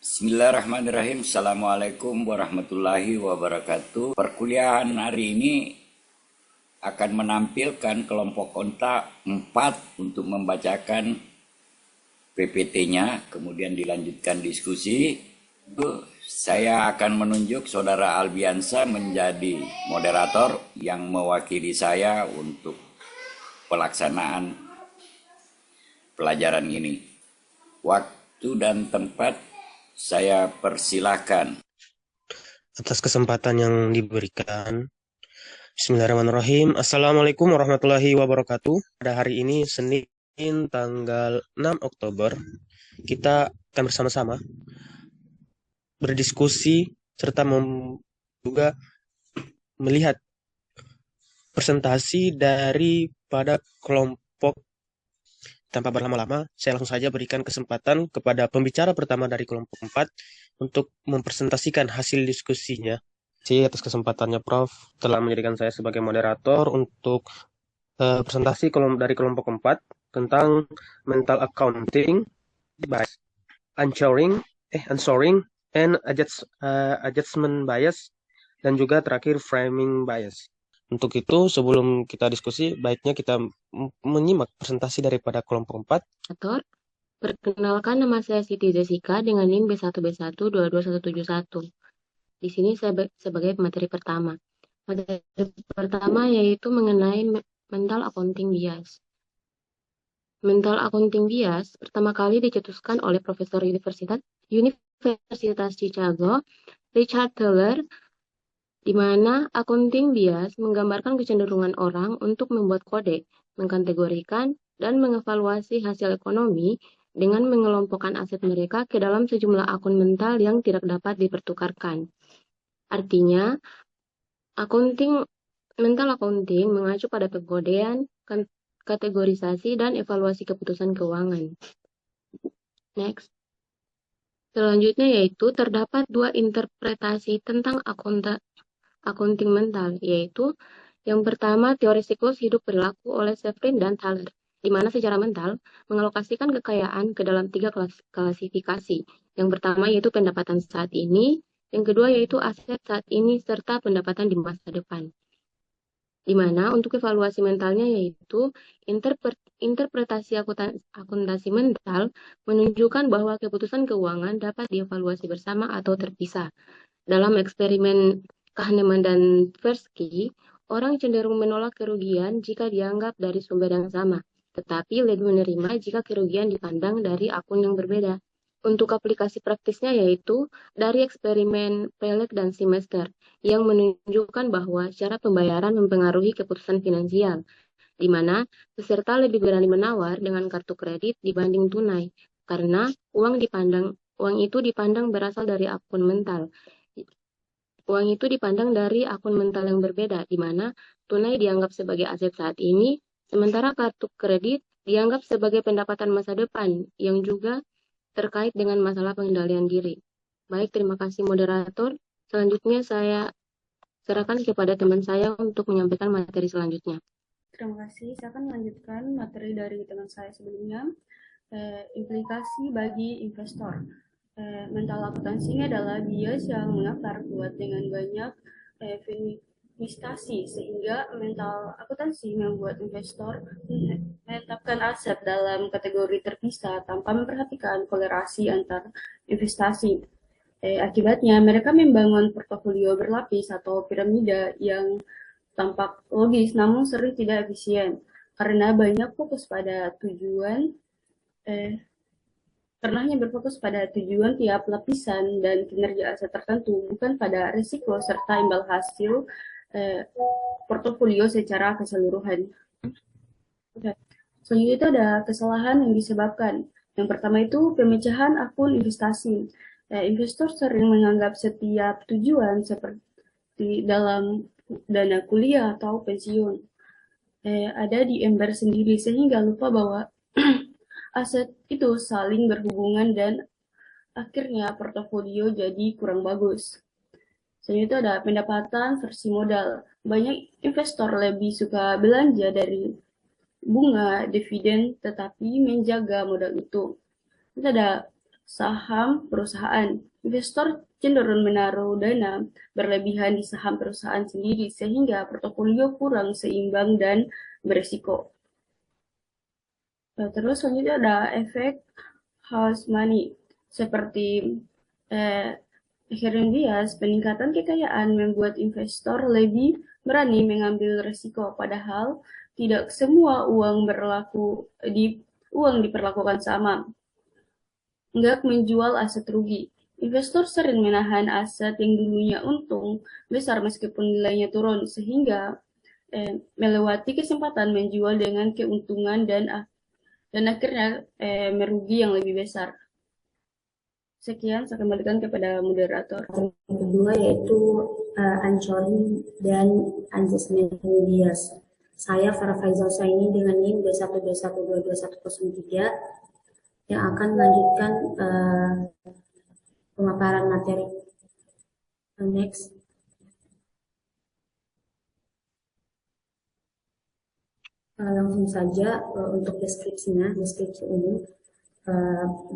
Bismillahirrahmanirrahim. Assalamualaikum warahmatullahi wabarakatuh. Perkuliahan hari ini akan menampilkan kelompok kontak 4 untuk membacakan PPT-nya, kemudian dilanjutkan diskusi. Saya akan menunjuk Saudara Albiansa menjadi moderator yang mewakili saya untuk pelaksanaan pelajaran ini. Waktu dan tempat saya persilahkan. Atas kesempatan yang diberikan. Bismillahirrahmanirrahim. Assalamualaikum warahmatullahi wabarakatuh. Pada hari ini, Senin tanggal 6 Oktober, kita akan bersama-sama berdiskusi serta juga melihat presentasi daripada kelompok. Tanpa berlama-lama, saya langsung saja berikan kesempatan kepada pembicara pertama dari kelompok 4 untuk mempresentasikan hasil diskusinya. Terima kasih atas kesempatannya, Prof. Telah menjadikan saya sebagai moderator untuk presentasi dari kelompok 4 tentang mental accounting, bias, answering, and adjustment bias, dan juga terakhir framing bias. Untuk itu, sebelum kita diskusi, baiknya kita menyimak presentasi daripada kelompok 4. Perkenalkan, nama saya Siti Jessica dengan NIM B1B1222171. Di sini saya sebagai materi pertama. Materi pertama yaitu mengenai mental accounting bias. Mental accounting bias pertama kali dicetuskan oleh Profesor Universitas Chicago, Richard Thaler, di mana accounting bias menggambarkan kecenderungan orang untuk membuat kode, mengkategorikan, dan mengevaluasi hasil ekonomi dengan mengelompokkan aset mereka ke dalam sejumlah akun mental yang tidak dapat dipertukarkan. Artinya, mental accounting mengacu pada pengkodean, kategorisasi, dan evaluasi keputusan keuangan. Next. Selanjutnya yaitu terdapat 2 interpretasi tentang accounting mental, yaitu yang pertama teori siklus hidup perilaku oleh Shevrin dan Thaler, di mana secara mental mengalokasikan kekayaan ke dalam 3 klasifikasi. Yang pertama yaitu pendapatan saat ini, yang kedua yaitu aset saat ini, serta pendapatan di masa depan. Di mana untuk evaluasi mentalnya yaitu interpretasi akuntansi mental menunjukkan bahwa keputusan keuangan dapat dievaluasi bersama atau terpisah. Dalam eksperimen Kahneman dan Tversky, orang cenderung menolak kerugian jika dianggap dari sumber yang sama, tetapi lebih menerima jika kerugian dipandang dari akun yang berbeda. Untuk aplikasi praktisnya yaitu dari eksperimen Pelek dan Semester, yang menunjukkan bahwa cara pembayaran mempengaruhi keputusan finansial, di mana peserta lebih berani menawar dengan kartu kredit dibanding tunai, karena uang itu dipandang berasal dari akun mental. Uang itu dipandang dari akun mental yang berbeda, di mana tunai dianggap sebagai aset saat ini, sementara kartu kredit dianggap sebagai pendapatan masa depan, yang juga terkait dengan masalah pengendalian diri. Baik, terima kasih moderator. Selanjutnya saya serahkan kepada teman saya untuk menyampaikan materi selanjutnya. Terima kasih. Saya akan melanjutkan materi dari teman saya sebelumnya, implikasi bagi investor. Mental akuntansi adalah bias yang mengakar kuat dengan banyak investasi, sehingga mental akuntansi membuat investor menetapkan aset dalam kategori terpisah tanpa memperhatikan korelasi antar investasi. Akibatnya, mereka membangun portofolio berlapis atau piramida yang tampak logis namun sering tidak efisien karena banyak fokus pada tujuan karena hanya berfokus pada tujuan tiap lapisan dan kinerja aset tertentu, bukan pada risiko serta imbal hasil portofolio secara keseluruhan. Selanjutnya itu ada kesalahan yang disebabkan. Yang pertama itu pemecahan akun investasi. Investor sering menganggap setiap tujuan seperti dalam dana kuliah atau pensiun ada di ember sendiri, sehingga lupa bahwa aset itu saling berhubungan dan akhirnya portofolio jadi kurang bagus. Selanjutnya ada pendapatan versi modal. Banyak investor lebih suka belanja dari bunga dividen tetapi menjaga modal itu. Itu ada saham perusahaan. Investor cenderung menaruh dana berlebihan di saham perusahaan sendiri sehingga portofolio kurang seimbang dan berisiko. Terus selanjutnya ada efek house money seperti hidden bias. Peningkatan kekayaan membuat investor lebih berani mengambil risiko, padahal tidak semua uang diperlakukan sama. Enggak menjual aset rugi. Investor sering menahan aset yang dulunya untung besar meskipun nilainya turun, sehingga melewati kesempatan menjual dengan keuntungan dan akhirnya merugi yang lebih besar. Sekian, saya kembalikan kepada moderator. Yang kedua yaitu anchoring dan adjustment bias. Saya Farah Faizal Saini dengan NIM B1B1222103 yang akan melanjutkan pemaparan materi. Next. Langsung saja untuk deskripsi ini.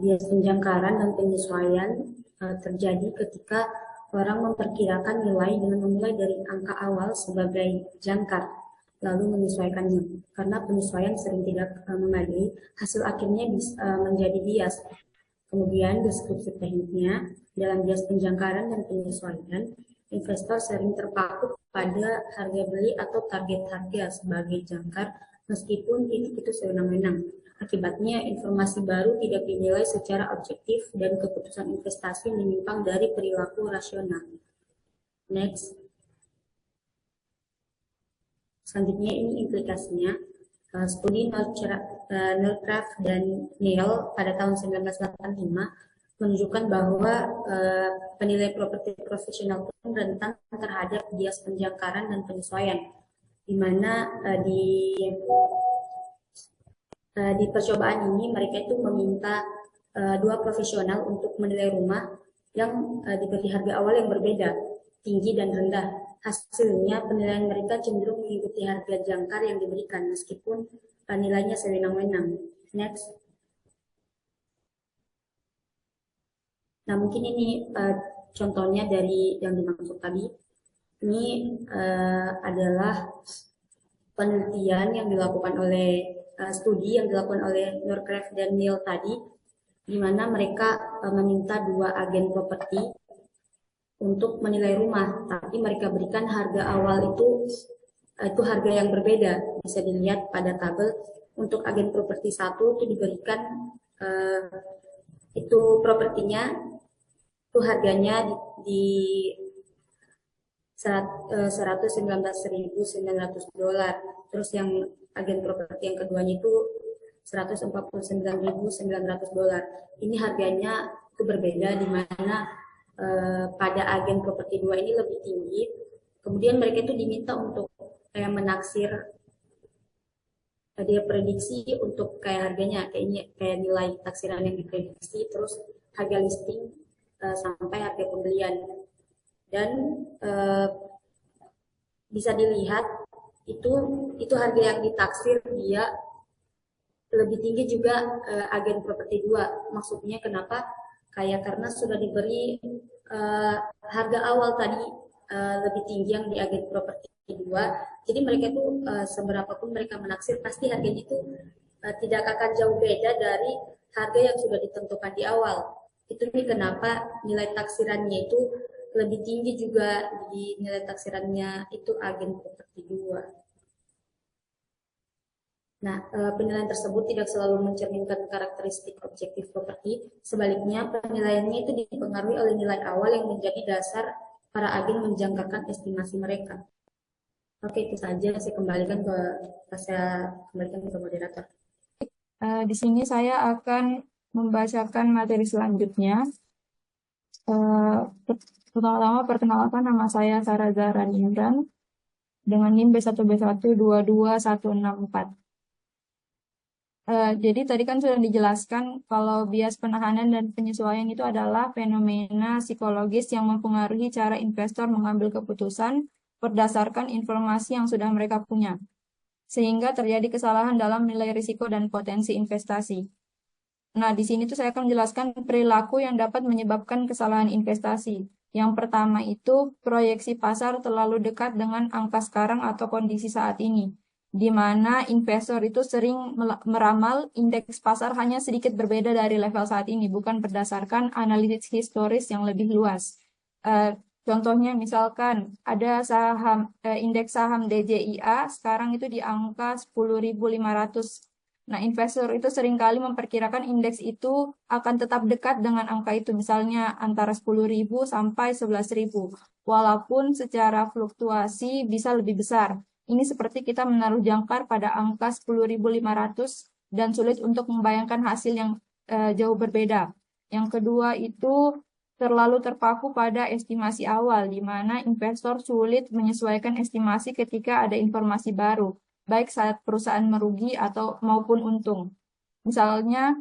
Bias penjangkaran dan penyesuaian terjadi ketika orang memperkirakan nilai dengan memulai dari angka awal sebagai jangkar, lalu menyesuaikannya. Karena penyesuaian sering tidak memadai, hasil akhirnya menjadi bias. Kemudian deskripsi tekniknya, dalam bias penjangkaran dan penyesuaian, investor sering terpaku pada harga beli atau target harga sebagai jangkar, meskipun titik itu sewenang-wenang. Akibatnya, informasi baru tidak dinilai secara objektif dan keputusan investasi menyimpang dari perilaku rasional. Next. Selanjutnya ini implikasinya. Studi Norcraft dan Neal pada tahun 1985 menunjukkan bahwa penilai properti profesional pun rentan terhadap bias penjangkaran dan penyesuaian, di mana di percobaan ini mereka itu meminta dua profesional untuk menilai rumah yang diberi harga awal yang berbeda, tinggi dan rendah. Hasilnya penilaian mereka cenderung mengikuti harga jangkar yang diberikan meskipun nilainya sewenang-wenang. Next. Nah, mungkin ini contohnya dari yang dimaksud tadi. Ini adalah penelitian yang dilakukan oleh studi yang dilakukan oleh Norcraft dan Neal tadi, di mana mereka meminta dua agen properti untuk menilai rumah, tapi mereka berikan harga awal itu harga yang berbeda. Bisa dilihat pada tabel. Untuk agen properti 1 itu diberikan itu propertinya itu harganya di $119.900. Terus yang agen properti yang keduanya itu $149.900. Ini harganya itu berbeda, di mana pada agen properti 2 ini lebih tinggi. Kemudian mereka itu diminta untuk menaksir, dia prediksi untuk harganya, kayak nilai taksiran yang diprediksi, terus harga listing sampai harga pembelian. Dan bisa dilihat itu harga yang ditaksir dia lebih tinggi juga agen properti 2. Maksudnya kenapa? Karena sudah diberi harga awal tadi lebih tinggi yang di agen properti 2. Jadi mereka itu seberapapun mereka menaksir, pasti harganya itu tidak akan jauh beda dari harga yang sudah ditentukan di awal. Itu kenapa nilai taksirannya itu lebih tinggi juga di nilai taksirannya itu agen properti 2. Nah, penilaian tersebut tidak selalu mencerminkan karakteristik objektif properti. Sebaliknya, penilaiannya itu dipengaruhi oleh nilai awal yang menjadi dasar para agen menjangkakan estimasi mereka. Oke, itu saja. Saya kembalikan ke moderator. Di sini saya akan membacakan materi selanjutnya. Pertama-tama perkenalkan, nama saya Sarah Zahra Imran dengan NIM B1B1222164. Jadi tadi kan sudah dijelaskan kalau bias penahanan dan penyesuaian itu adalah fenomena psikologis yang mempengaruhi cara investor mengambil keputusan berdasarkan informasi yang sudah mereka punya, sehingga terjadi kesalahan dalam nilai risiko dan potensi investasi. Nah, di sini tuh saya akan menjelaskan perilaku yang dapat menyebabkan kesalahan investasi. Yang pertama itu proyeksi pasar terlalu dekat dengan angka sekarang atau kondisi saat ini, di mana investor itu sering meramal indeks pasar hanya sedikit berbeda dari level saat ini, bukan berdasarkan analisis historis yang lebih luas. Contohnya misalkan ada indeks saham DJIA sekarang itu di angka 10.500. Nah, investor itu seringkali memperkirakan indeks itu akan tetap dekat dengan angka itu, misalnya antara 10.000 sampai 11.000, walaupun secara fluktuasi bisa lebih besar. Ini seperti kita menaruh jangkar pada angka 10.500 dan sulit untuk membayangkan hasil yang jauh berbeda. Yang kedua itu terlalu terpaku pada estimasi awal, di mana investor sulit menyesuaikan estimasi ketika ada informasi baru, baik saat perusahaan merugi atau maupun untung. Misalnya,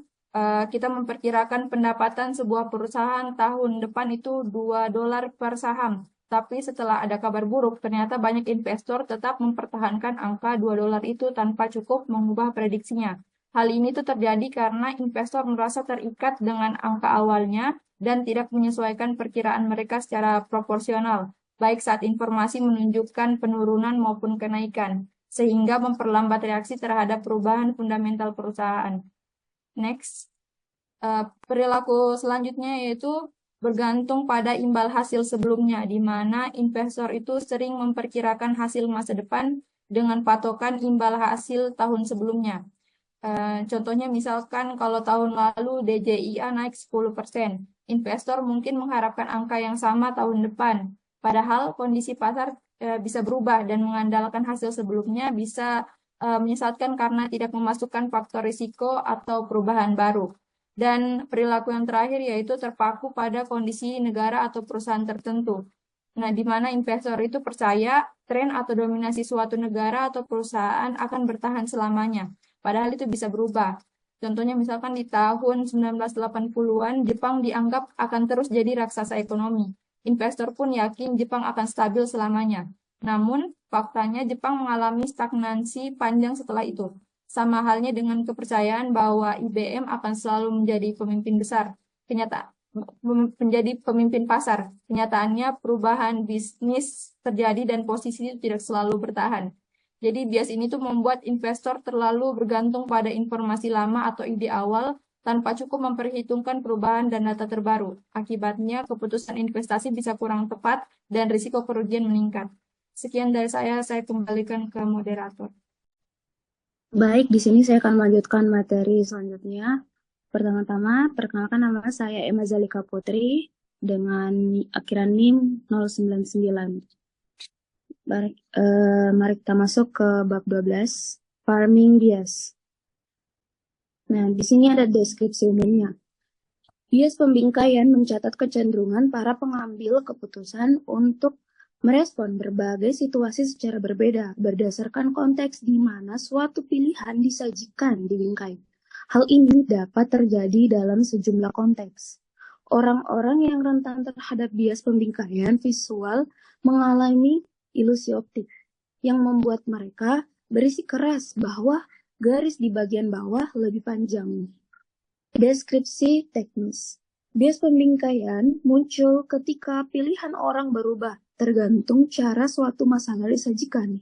kita memperkirakan pendapatan sebuah perusahaan tahun depan itu $2 per saham. Tapi setelah ada kabar buruk, ternyata banyak investor tetap mempertahankan angka $2 itu tanpa cukup mengubah prediksinya. Hal ini tuh terjadi karena investor merasa terikat dengan angka awalnya dan tidak menyesuaikan perkiraan mereka secara proporsional, baik saat informasi menunjukkan penurunan maupun kenaikan, sehingga memperlambat reaksi terhadap perubahan fundamental perusahaan. Next, perilaku selanjutnya yaitu bergantung pada imbal hasil sebelumnya, di mana investor itu sering memperkirakan hasil masa depan dengan patokan imbal hasil tahun sebelumnya. Contohnya misalkan kalau tahun lalu DJIA naik 10%, investor mungkin mengharapkan angka yang sama tahun depan. Padahal kondisi pasar bisa berubah dan mengandalkan hasil sebelumnya bisa menyesatkan karena tidak memasukkan faktor risiko atau perubahan baru. Dan perilaku yang terakhir yaitu terpaku pada kondisi negara atau perusahaan tertentu. Nah, di mana investor itu percaya tren atau dominasi suatu negara atau perusahaan akan bertahan selamanya. Padahal itu bisa berubah. Contohnya misalkan di tahun 1980-an, Jepang dianggap akan terus jadi raksasa ekonomi. Investor pun yakin Jepang akan stabil selamanya. Namun, faktanya Jepang mengalami stagnansi panjang setelah itu. Sama halnya dengan kepercayaan bahwa IBM akan selalu menjadi pemimpin besar. Menjadi pemimpin pasar. Kenyataannya perubahan bisnis terjadi dan posisi itu tidak selalu bertahan. Jadi bias ini tuh membuat investor terlalu bergantung pada informasi lama atau ide awal tanpa cukup memperhitungkan perubahan dan data terbaru. Akibatnya keputusan investasi bisa kurang tepat dan risiko kerugian meningkat. Sekian dari saya kembalikan ke moderator. Baik, di sini saya akan melanjutkan materi selanjutnya. Pertama-tama, perkenalkan nama saya Emma Zalika Putri dengan akhiran NIM 099. Mari kita masuk ke bab 12, farming bias. Nah, di sini ada deskripsi umumnya. Bias pembingkaian mencatat kecenderungan para pengambil keputusan untuk merespon berbagai situasi secara berbeda berdasarkan konteks di mana suatu pilihan disajikan di bingkai. Hal ini dapat terjadi dalam sejumlah konteks. Orang-orang yang rentan terhadap bias pembingkaian visual mengalami ilusi optik yang membuat mereka bersikeras bahwa garis di bagian bawah lebih panjang. Deskripsi teknis. Bias pembingkaian muncul ketika pilihan orang berubah tergantung cara suatu masalah disajikan.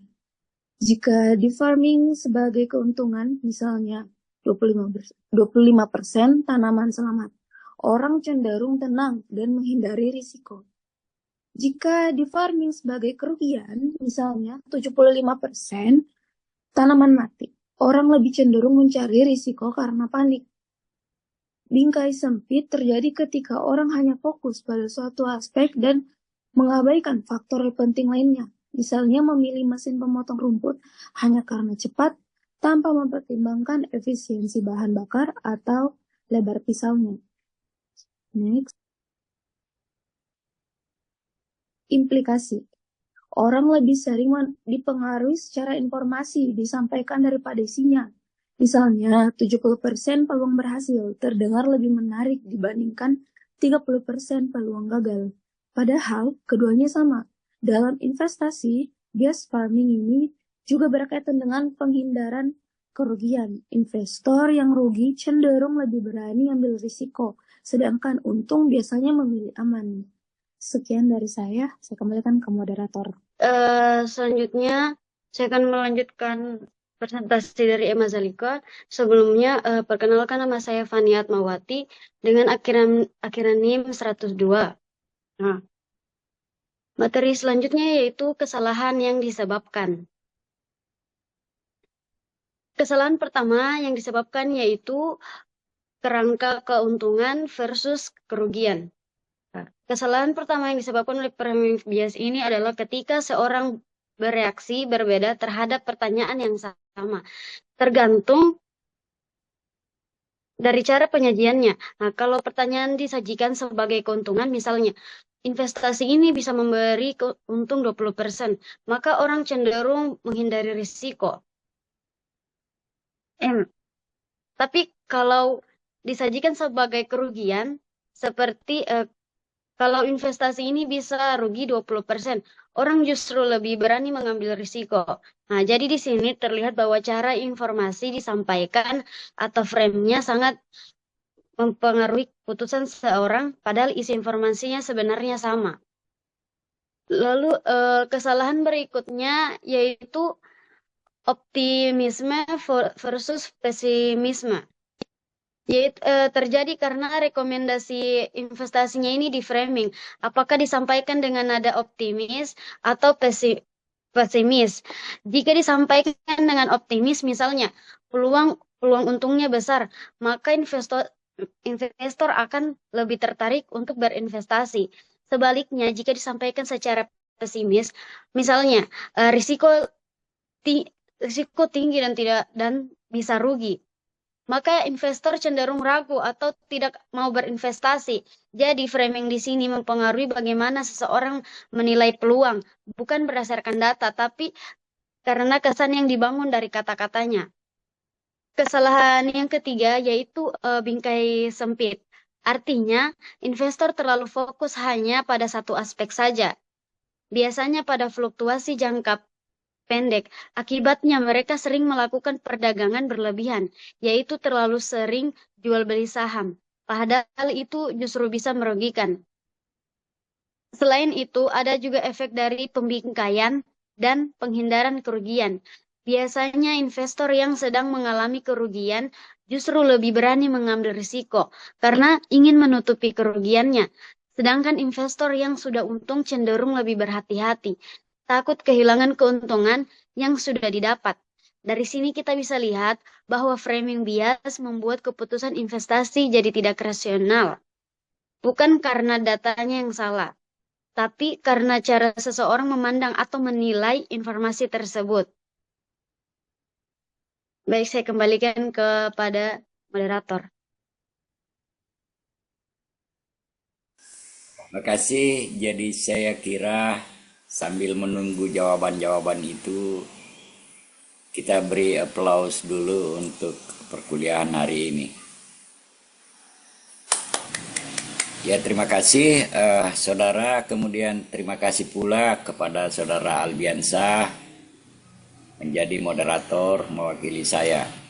Jika di farming sebagai keuntungan, misalnya 25% tanaman selamat, orang cenderung tenang dan menghindari risiko. Jika di farming sebagai kerugian, misalnya 75% tanaman mati, orang lebih cenderung mencari risiko karena panik. Bingkai sempit terjadi ketika orang hanya fokus pada suatu aspek dan mengabaikan faktor penting lainnya, misalnya memilih mesin pemotong rumput hanya karena cepat tanpa mempertimbangkan efisiensi bahan bakar atau lebar pisaunya. Next. Implikasi. Orang lebih sering dipengaruhi secara informasi disampaikan daripada isinya. Misalnya, 70% peluang berhasil terdengar lebih menarik dibandingkan 30% peluang gagal. Padahal, keduanya sama. Dalam investasi, bias farming ini juga berkaitan dengan penghindaran kerugian. Investor yang rugi cenderung lebih berani ambil risiko, sedangkan untung biasanya memilih aman. Sekian dari saya kembalikan ke moderator. Selanjutnya, saya akan melanjutkan presentasi dari Emma Zalika. Sebelumnya, perkenalkan nama saya Fani Atmawati dengan akhiran NIM 102. Nah, materi selanjutnya yaitu kesalahan yang disebabkan. Kesalahan pertama yang disebabkan yaitu kerangka keuntungan versus kerugian. Nah, kesalahan pertama yang disebabkan oleh framing bias ini adalah ketika seorang bereaksi berbeda terhadap pertanyaan yang sama, tergantung dari cara penyajiannya. Nah, kalau pertanyaan disajikan sebagai keuntungan, misalnya, investasi ini bisa memberi untung 20%, maka orang cenderung menghindari risiko. Tapi kalau disajikan sebagai kerugian, seperti kalau investasi ini bisa rugi 20%, orang justru lebih berani mengambil risiko. Nah, jadi di sini terlihat bahwa cara informasi disampaikan atau frame-nya sangat mempengaruhi keputusan seorang, padahal isi informasinya sebenarnya sama. Lalu kesalahan berikutnya yaitu optimisme versus pesimisme. Yaitu terjadi karena rekomendasi investasinya ini di framing. Apakah disampaikan dengan nada optimis atau pesimis? Jika disampaikan dengan optimis, misalnya peluang untungnya besar, maka investor akan lebih tertarik untuk berinvestasi. Sebaliknya, jika disampaikan secara pesimis, misalnya risiko tinggi dan bisa rugi, maka investor cenderung ragu atau tidak mau berinvestasi. Jadi framing di sini mempengaruhi bagaimana seseorang menilai peluang, bukan berdasarkan data, tapi karena kesan yang dibangun dari kata-katanya. Kesalahan yang ketiga yaitu bingkai sempit. Artinya, investor terlalu fokus hanya pada satu aspek saja. Biasanya pada fluktuasi jangka pendek. Akibatnya mereka sering melakukan perdagangan berlebihan, yaitu terlalu sering jual beli saham. Padahal itu justru bisa merugikan. Selain itu, ada juga efek dari pembingkaian dan penghindaran kerugian. Biasanya investor yang sedang mengalami kerugian justru lebih berani mengambil risiko karena ingin menutupi kerugiannya. Sedangkan investor yang sudah untung cenderung lebih berhati-hati, takut kehilangan keuntungan yang sudah didapat. Dari sini kita bisa lihat bahwa framing bias membuat keputusan investasi jadi tidak rasional. Bukan karena datanya yang salah, tapi karena cara seseorang memandang atau menilai informasi tersebut. Baik, saya kembalikan kepada moderator. Terima kasih. Jadi saya kira sambil menunggu jawaban-jawaban itu, kita beri aplaus dulu untuk perkuliahan hari ini. Ya, terima kasih saudara. Kemudian terima kasih pula kepada saudara Albiansyah menjadi moderator mewakili saya.